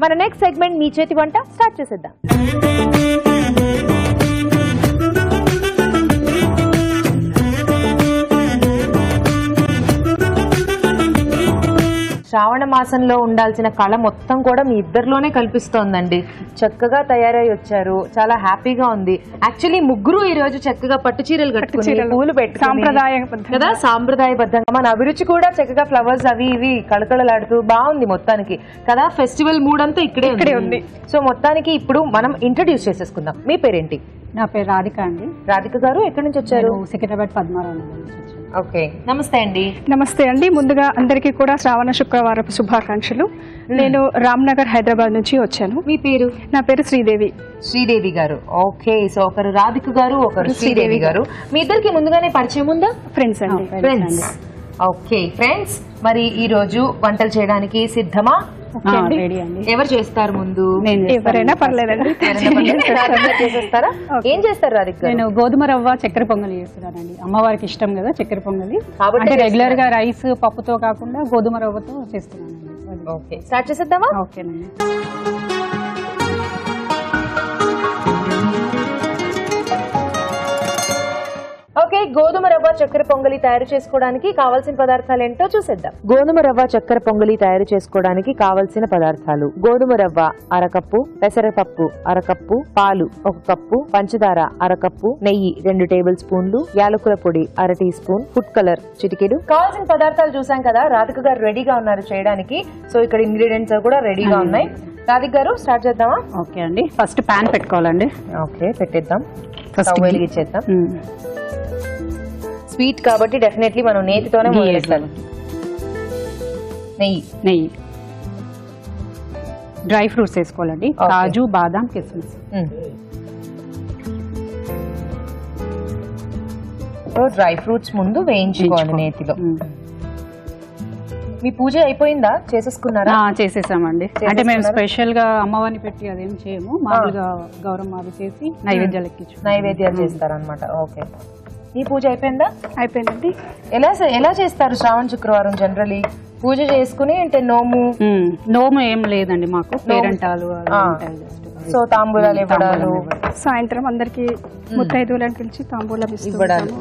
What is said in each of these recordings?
మన next segment మీ చేతి వంట స్టార్ట్ చేసేద్దాం. శ్రావణ మాసంలో ఉండాల్సిన కళ మొత్తం కూడా మీ ఇద్దరిలోనే కల్పిస్తోందండి. చక్కగా తయారై వచ్చారు, చాలా హ్యాపీగా ఉంది. యాక్చువల్లీ ముగ్గురు ఈ రోజు చక్కగా పట్టు చీరలు కట్టుకుని పూలు పెట్టుకుని కదా సాంప్రదాయబద్ధంగా మన అభిరుచి కూడా చక్కగా ఫ్లవర్స్ అవి ఇవి కళకళలాడుతూ బాగుంది మొత్తానికి కదా. ఫెస్టివల్ మూడ్ అంతా ఇక్కడే ఉంది. సో మొత్తానికి ఇప్పుడు మనం ఇంట్రడ్యూస్ చేసేసుకుందాం. మీ పేరేంటి? నా పేరు రాధిక అండి. రాధిక గారు ఎక్కడి నుంచి వచ్చారు? సికింద్రాబాద్ పద్మారావు. ఓకే, నమస్తే అండి. నమస్తే అండి. ముందుగా అందరికీ కూడా శ్రావణ శుక్రవారపు శుభాకాంక్షలు. నేను రామ్నగర్ హైదరాబాద్ నుంచి వచ్చాను. మీ పేరు? నా పేరు శ్రీదేవి. శ్రీదేవి గారు. ఓకే, సో ఒకరు రాధిక గారు, ఒకరు శ్రీదేవి గారు. మీ ఇద్దరికి ముందుగానే పరిచయం ఉందా? ఫ్రెండ్స్ అండి. ఫ్రెండ్స్. ఓకే ఫ్రెండ్స్, మరి ఈ రోజు వంటలు చేయడానికి సిద్ధమా? ఎవరు చేస్తారు ముందు? ఎవరైనా పర్లేదండి. చేసేస్తారా? ఏం చేస్తారు రాధిక? నేను గోధుమ రవ్వ చక్కెర పొంగలి చేస్తున్నానండి. అమ్మవారికి ఇష్టం కదా చక్కెర పొంగలి. అంటే రెగ్యులర్ గా రైస్ పప్పుతో కాకుండా గోధుమ రవ్వతో చేస్తున్నానండి. ఓకే, స్టార్ట్ చేసేద్దామా? ఓకేనండి. ఓకే, గోధుమ రవ్వ చక్కెర పొంగలి తయారు చేసుకోవడానికి కావాల్సిన పదార్థాలు ఏంటో చూసేద్దాం. గోధుమ రవ్వ చక్కెర పొంగలి తయారు చేసుకోవడానికి కావాల్సిన పదార్థాలు: గోధుమ రవ్వ అరకప్పు, పెసరపప్పు అరకప్పు, పాలు 1 కప్పు, పంచదార అరకప్పు, నెయ్యి 2 టేబుల్ స్పూన్లు, యాలకుల పొడి 1/2 టీ స్పూన్, ఫుడ్ కలర్ చిటికెడు. కావాల్సిన పదార్థాలు చూసాం కదా. రాధిక గారు రెడీగా ఉన్నారు చేయడానికి. సో ఇక్కడ ఇంగ్రీడియంట్స్ కూడా రెడీగా ఉన్నాయి. రాధిక గారు స్టార్ట్ చేద్దామా? ఓకే అండి. ఫస్ట్ ప్యాన్ పెట్టుకోవాలండి. ఓకే, పెట్టేద్దాం. ఫస్ట్ వెలిగించేద్దాం. స్వీట్ కాబట్టి డెఫినెట్లీ మనం నేతితోనే మొదలెట్టాలి. నెయ్యి, డ్రై ఫ్రూట్స్ వేసుకోవాలండి. కాజు, బాదాం, కిస్మిస్. డ్రై ఫ్రూట్స్ ముందు వేయించుకోవాలి నేతిలో. మీ పూజ అయిపోయిందా? చేసేసుకున్నారా? చేసేసామండి. అంటే మేము స్పెషల్ గా అమ్మవారిని పెట్టి అదేం చేయము, మామూలుగా గౌరమ్మ అవి చేసి నైవేద్యాలు ఎక్కించు నైవేద్యాలు చేస్తారనమాట. ఓకే, ఈ పూజ అయిపోయిందా? అయిపోయిందండి. ఎలా చేస్తారు శ్రావణ శుక్రవారం? జనరలీ పూజ చేసుకుని అంటే నోము ఏం లేదండి మాకు. పేరంటాలు సో తాంబూలాలు ఇవ్వడాలు, సాయంత్రం అందరికి ముత్తైదువులను పిలిచి తాంబూలం ఇవ్వడాలు,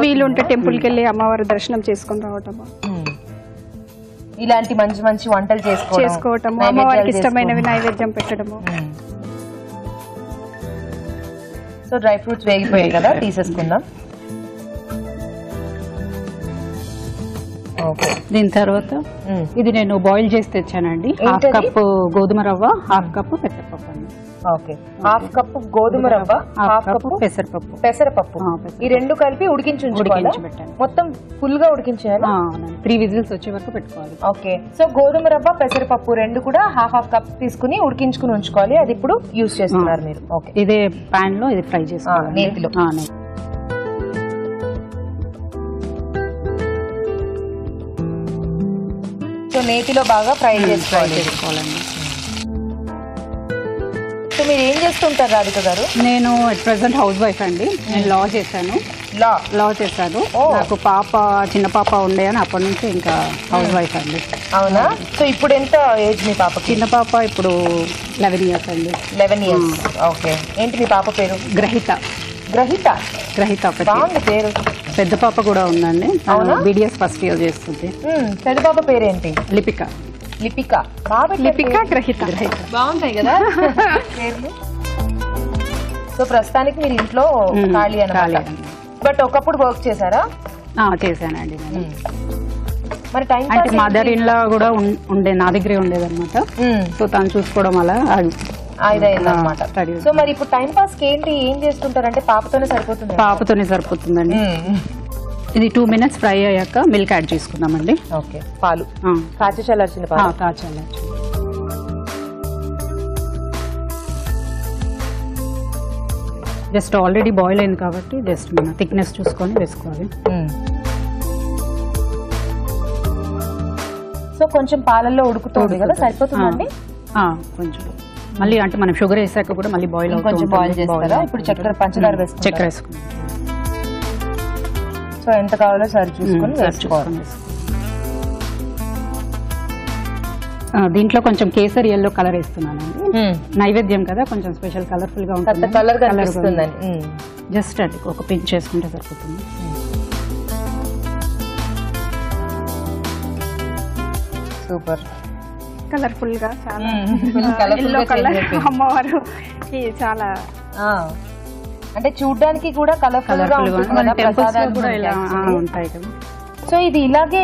వీలుంటే టెంపుల్కి వెళ్ళి అమ్మవారి దర్శనం చేసుకుని రావటం, ఇలాంటి మంచి మంచి వంటలు చేసుకోవటం, అమ్మవారికి ఇష్టమైనవి నైవేద్యం పెట్టడము. సో డ్రై ఫ్రూట్స్ వేగిపోయాయి కదా, తీసేసుకుందాం. దీని తర్వాత ఇది నేను బాయిల్ చేసి తెచ్చానండి. 1/2 కప్పు గోధుమ రవ్వ, 1/2 కప్పు పెసరపప్పు అండి. ఓకే, 1/2 కప్పు గోధుమ రవ్వ, 1/2 కప్పు పెసరపప్పు. ఈ రెండు కలిపి ఉడికించి పెట్టాను. మొత్తం ఫుల్ గా ఉడికించాలి. 3 విజిల్స్ వచ్చే వరకు పెట్టుకోవాలి. ఓకే, సో గోధుమ రవ్వ, పెసరపప్పు రెండు కూడా 1/2 కప్ తీసుకుని ఉడికించుకుని ఉంచుకోవాలి. అది ఇప్పుడు యూజ్ చేస్తున్నారు మీరు. ఓకే, ఇదే పాన్ లో ఇది ఫ్రై చేసుకోవాలి నేతిలో. సో నేతిలో బాగా ఫ్రై చేసుకోవాలండి. సో మీరు ఏం చేస్తుంటారు రాధిక గారు? నేను అట్ ప్రెసెంట్ హౌస్ వైఫ్ అండి. నేను లా చేశాను. నాకు చిన్న పాప ఉండే అని అప్పటి నుంచి ఇంకా హౌస్ వైఫ్ అండి. అవునా? సో ఇప్పుడు ఎంత ఏజ్ మీ పాప? చిన్న పాప ఇప్పుడు 11 ఇయర్స్ అండి. 11 ఇయర్స్. ఓకే, ఏంటి మీ పాప పేరు? గ్రహిత. బాగుంది పేరు. పెద్ద పాప కూడా ఉందండి. BDS ఫస్ట్ ఇయర్ చేస్తుంది. పెద్ద పాప పేరేంటి? లిపిక. గ్రహిత. బాగుంటాయి కదా పేర్లు. సో ప్రస్తుతానికి మీరు ఇంట్లో ఖాళీ అన్నమాట. బట్ ఒకప్పుడు వర్క్ చేశారా? చేశానండి. మరి టైం అంటే మదర్ ఇన్ లా కూడా ఉండే నా దగ్గరే ఉండేదన్నమాట. సో తను చూసుకోవడం వల్ల అన్నమాట. సో మరి ఇప్పుడు టైం పాస్ ఏంటి, ఏం చేస్తుంటారంటే? పాపతోనే సరిపోతుందండి. ఇది 2 మినిట్స్ ఫ్రై అయ్యాక మిల్క్ యాడ్ చేసుకుందామండి. ఓకే, పాలు కాచి చల్లార్చిన పాలు. జస్ట్ ఆల్రెడీ బాయిల్ అయింది కాబట్టి జస్ట్ మన థిక్నెస్ చూసుకొని వేసుకోవాలి. సో కొంచెం పాలల్లో ఉడుకుతుంది కదా, సరిపోతుందండి. కొంచెం మళ్ళీ అంటే మనం షుగర్ వేసాక కూడా మళ్ళీ బాయిల్ కొంచెం బాయిల్ చేస్తారా? ఇప్పుడు పంచదార వేసుకుంటాం. సో ఎంత కావాలో సరి చూసుకొని వేసుకోవాలి. దీంట్లో కొంచెం కేసరి ఎల్లో కలర్ వేస్తున్నాను నైవేద్యం కదా కొంచెం స్పెషల్ కలర్ఫుల్ గా ఉంటుంది కలర్ కనిపిస్తుందని జస్ట్ అది ఒక పించ్ చేసుకుంటే సరిపోతుంది సూపర్ కలర్ఫుల్ గా చాలా ఎల్లో కలర్ అమ్మవారు చాలా అంటే చూడడానికి కూడా కలర్ఫుల్ గా ఉంటాయి కదా సో ఇది ఇలాగే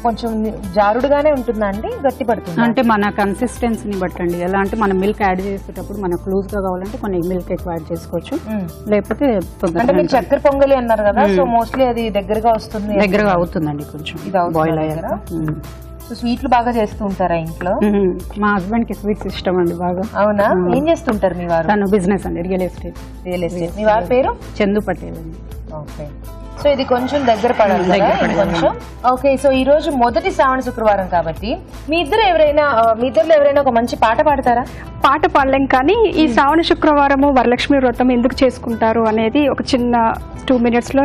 కొంచెం జారుడుగానే ఉంటుందా అండి గట్టి పడుతుంది అంటే మన కన్సిస్టెన్సీని బట్టండి ఎలా అంటే మనం మిల్క్ యాడ్ చేసేటప్పుడు మనకు లూజ్ గా కావాలంటే కొన్ని మిల్క్ ఎక్కువ యాడ్ చేసుకోవచ్చు లేకపోతే అంటే మీరు చక్కెర పొంగలి అన్నారు కదా సో మోస్ట్లీ అది దగ్గరగా వస్తుంది దగ్గరగా అవుతుందండి కొంచెం బాయిల్ అయ్యాక సో స్వీట్లు బాగా చేస్తూ ఉంటారా ఇంట్లో మా హస్బెండ్ కి స్వీట్స్ ఇష్టం అండి బాగా అవునా ఏం చేస్తుంటారు మీ వారు తను బిజినెస్ అండి రియల్ ఎస్టేట్ మీ వారి పేరు చందు పటేల్ అండి ఓకే సో ఇది కొంచెం దగ్గర పడాలి కొంచెం ఓకే సో ఈ రోజు మొదటి శ్రావణ శుక్రవారం కాబట్టి మీ ఇద్దరిలో ఎవరైనా ఒక మంచి పాట పాడతారా పాట పాడలేం కానీ ఈ శ్రావణ శుక్రవారము వరలక్ష్మి వ్రతం ఎందుకు చేసుకుంటారు అనేది ఒక చిన్న 2 minutes లో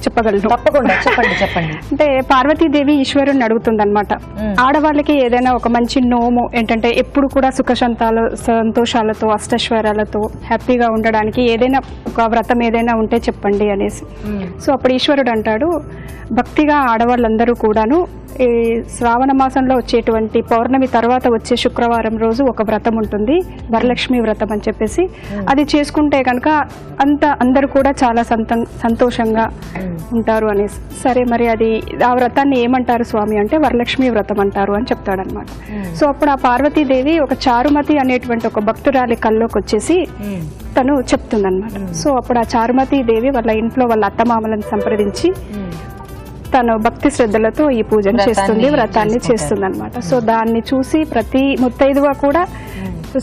చెప్పగలను తప్పకుండా చెప్పండి అంటే పార్వతీదేవి ఈశ్వరుని అడుగుతుంది అనమాట ఆడవాళ్ళకి ఏదైనా ఒక మంచి నోము ఏంటంటే ఎప్పుడు కూడా సుఖ సంతోషాలతో అష్టైశ్వర్యాలతో హ్యాపీగా ఉండడానికి ఏదైనా ఒక వ్రతం ఏదైనా ఉంటే చెప్పండి అనేసి సో అప్పుడు ఈశ్వరుడు అంటాడు భక్తిగా ఆడవాళ్ళందరూ కూడాను ఈ శ్రావణ మాసంలో వచ్చేటువంటి పౌర్ణమి తర్వాత వచ్చే శుక్రవారం రోజు ఒక వ్రతం ఉంటుంది వరలక్ష్మి వ్రతం అని చెప్పేసి అది చేసుకుంటే కనుక అందరూ కూడా చాలా సంతోషంగా ఉంటారు అనేసి సరే మరి అది ఆ వ్రతాన్ని ఏమంటారు స్వామి అంటే వరలక్ష్మి వ్రతం అంటారు అని చెప్తాడనమాట సో అప్పుడు ఆ పార్వతీదేవి ఒక చారుమతి అనేటువంటి ఒక భక్తురాలి కల్లోకి వచ్చేసి తను చెప్తుందన్నమాట సో అప్పుడు ఆ చారుమతి దేవి వాళ్ళ ఇంట్లో వాళ్ళ అత్తమామలను సంప్రదించి తను భక్తి శ్రద్ధలతో ఈ పూజను చేస్తుంది వ్రతాన్ని చేస్తుంది అనమాట సో దాన్ని చూసి ప్రతి ముత్తైదువ కూడా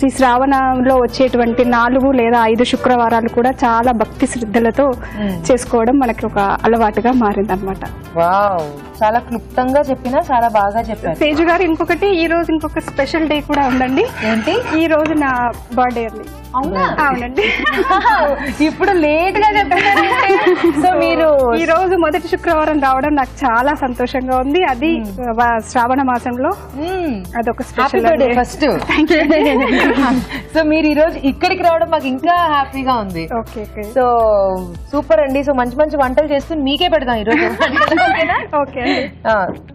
ఈ శ్రావణంలో వచ్చేటువంటి 4 లేదా 5 శుక్రవారాలు కూడా చాలా భక్తి శ్రద్ధలతో చేసుకోవడం మనకి ఒక అలవాటుగా మారిందనమాట చాలా క్లుప్తంగా చెప్పినా చాలా బాగా చెప్పారు తేజు గారు ఇంకొకటి ఈ రోజు ఇంకొక స్పెషల్ డే కూడా ఉందండి ఏంటి ఈ రోజు నా బర్త్డే అండి అవునండి ఇప్పుడు లేట్ గా చెప్పారు సో మీరు ఈ రోజు మొదటి శుక్రవారం రావడం నాకు చాలా సంతోషంగా ఉంది అది శ్రావణ మాసంలో అదొక స్పెషల్ ఫస్ట్ సో మీరు ఈ రోజు ఇక్కడికి రావడం మాకు ఇంకా హ్యాపీగా ఉంది సో సూపర్ అండి సో మంచి మంచి వంటలు చేస్తూ మీకే పెడదాం ఈ రోజు ఓకే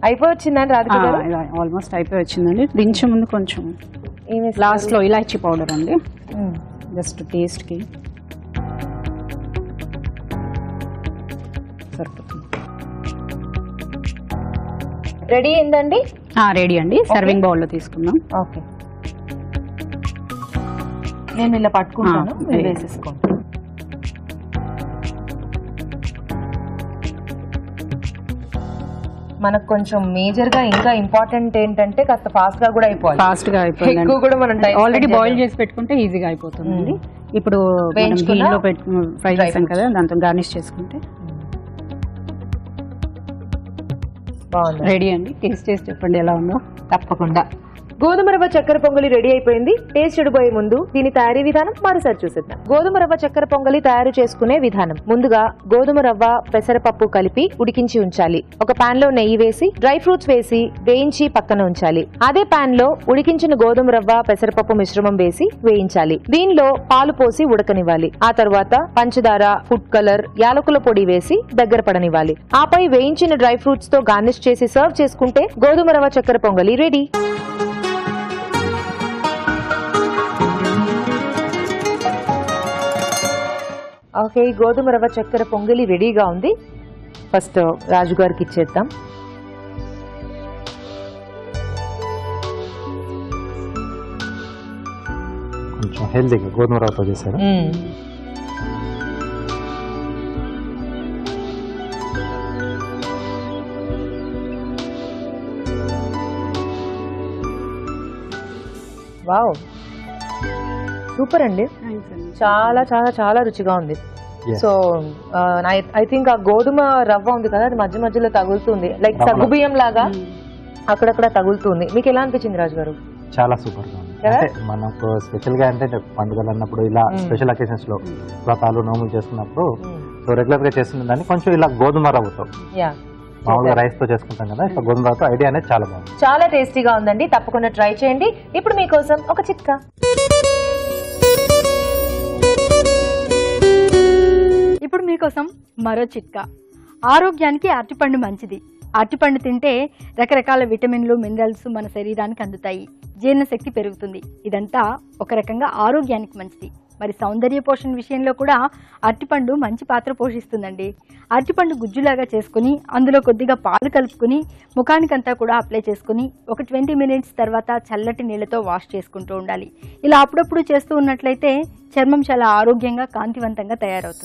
అయిపోవచ్చిందండి రాధిక గారు ఆల్మోస్ట్ అయిపోయి వచ్చిందండి దించే ముందు కొంచెం లాస్ట్ లో ఇలాచీ పౌడర్ అండి జస్ట్ టేస్ట్ కి రెడీ అయిందండి రెడీ అండి సర్వింగ్ బౌల్ లో తీసుకుందాం ఓకే నేను ఇలా పట్టుకుంటాను వేసేసుకోండి మనకు కొంచెం మేజర్ గా ఇంకా ఇంపార్టెంట్ ఏంటంటే కాస్త ఫాస్ట్ గా కూడా అయిపోవాలి ఫాస్ట్ గా అయిపోయింది ఎక్కువ కూడా మనం ఆల్రెడీ బాయిల్ చేసి పెట్టుకుంటే ఈజీగా అయిపోతుంది ఇప్పుడు గీలో ఫ్రై చేసాం కదా దాంతో గార్నిష్ చేసుకుంటే బాగుంది రెడీ అండి టేస్ట్ చేసి చెప్పండి ఎలా ఉందో తప్పకుండా గోధుమ రవ్వ చక్కెర పొంగలి రెడీ అయిపోయింది టేస్ట్ చెడిపోయే ముందు దీని తయారీ విధానం మరోసారి చూసేద్దాం గోధుమ రవ్వ చక్కెర పొంగలి తయారు చేసుకునే విధానం ముందుగా గోధుమ రవ్వ పెసరపప్పు కలిపి ఉడికించి ఉంచాలి ఒక పాన్ లో నెయ్యి వేసి డ్రై ఫ్రూట్స్ వేసి వేయించి పక్కన ఉంచాలి అదే పాన్ లో ఉడికించిన గోధుమ రవ్వ పెసరపప్పు మిశ్రమం వేసి వేయించాలి దీనిలో పాలు పోసి ఉడకనివ్వాలి ఆ తర్వాత పంచదార ఫుడ్ కలర్ యాలకుల పొడి వేసి దగ్గర పడనివ్వాలి ఆపై వేయించిన డ్రై ఫ్రూట్స్ తో గార్నిష్ చేసి సర్వ్ చేసుకుంటే గోధుమ రవ్వ చక్కెర పొంగలి రెడీ ఓకే గోధుమ రవ్వ చక్కెర పొంగలి రెడీగా ఉంది ఫస్ట్ రాజు గారికి ఇచ్చేద్దాం కొంచెం హెల్దీగా గోధుమ రవ్వతో చేశారు వావ్ సూపర్ అండి చాలా చాలా చాలా రుచిగా ఉంది సో ఐ థింక్ ఆ గోధుమ రవ్వ ఉంది కదా అది మధ్య మధ్యలో తగులుతుంది లైక్ సగ్గుబియ్యం లాగా అక్కడక్కడ తగులుతుంది మీకు ఎలా అనిపించింది రాజు గారు చాలా సూపర్ గా ఉంది అంటే మనకు స్పెషల్ గా అంటే పండుగలు అన్నప్పుడు ఇలా స్పెషల్ అకేషన్స్ లో వ్రతాలు నోములు చేస్తున్నప్పుడు సో రెగ్యులర్ గా చేస్తున్న దాన్ని కొంచెం ఇలా గోధుమ రవ్వతో మామూలుగా రైస్ తో చేసుకుంటాం కదా, ఇప్పుడు గోధుమ రవ్వతో ఐడియా అనేది చాలా బాగుంది. చాలా టేస్టీగా ఉందండి, తప్పకుండా ట్రై చేయండి. ఇప్పుడు మీకోసం ఒక చిట్కా. ఇప్పుడు మీకోసం మరో చిట్కా. ఆరోగ్యానికి అరటిపండు మంచిది. అరటిపండు తింటే రకరకాల విటమిన్లు, మినరల్స్ మన శరీరానికి అందుతాయి. జీర్ణశక్తి పెరుగుతుంది. ఇదంతా ఒక రకంగా ఆరోగ్యానికి మంచిది. మరి సౌందర్య పోషణ విషయంలో కూడా అరటిపండు మంచి పాత్ర పోషిస్తుందండి. అరటిపండు గుజ్జులాగా చేసుకుని అందులో కొద్దిగా పాలు కలుపుకుని ముఖానికంతా కూడా అప్లై చేసుకుని ఒక 20 minutes తర్వాత చల్లటి నీళ్లతో వాష్ చేసుకుంటూ ఉండాలి. ఇలా అప్పుడప్పుడు చేస్తూ ఉన్నట్లయితే చర్మం చాలా ఆరోగ్యంగా, కాంతివంతంగా తయారవుతుంది.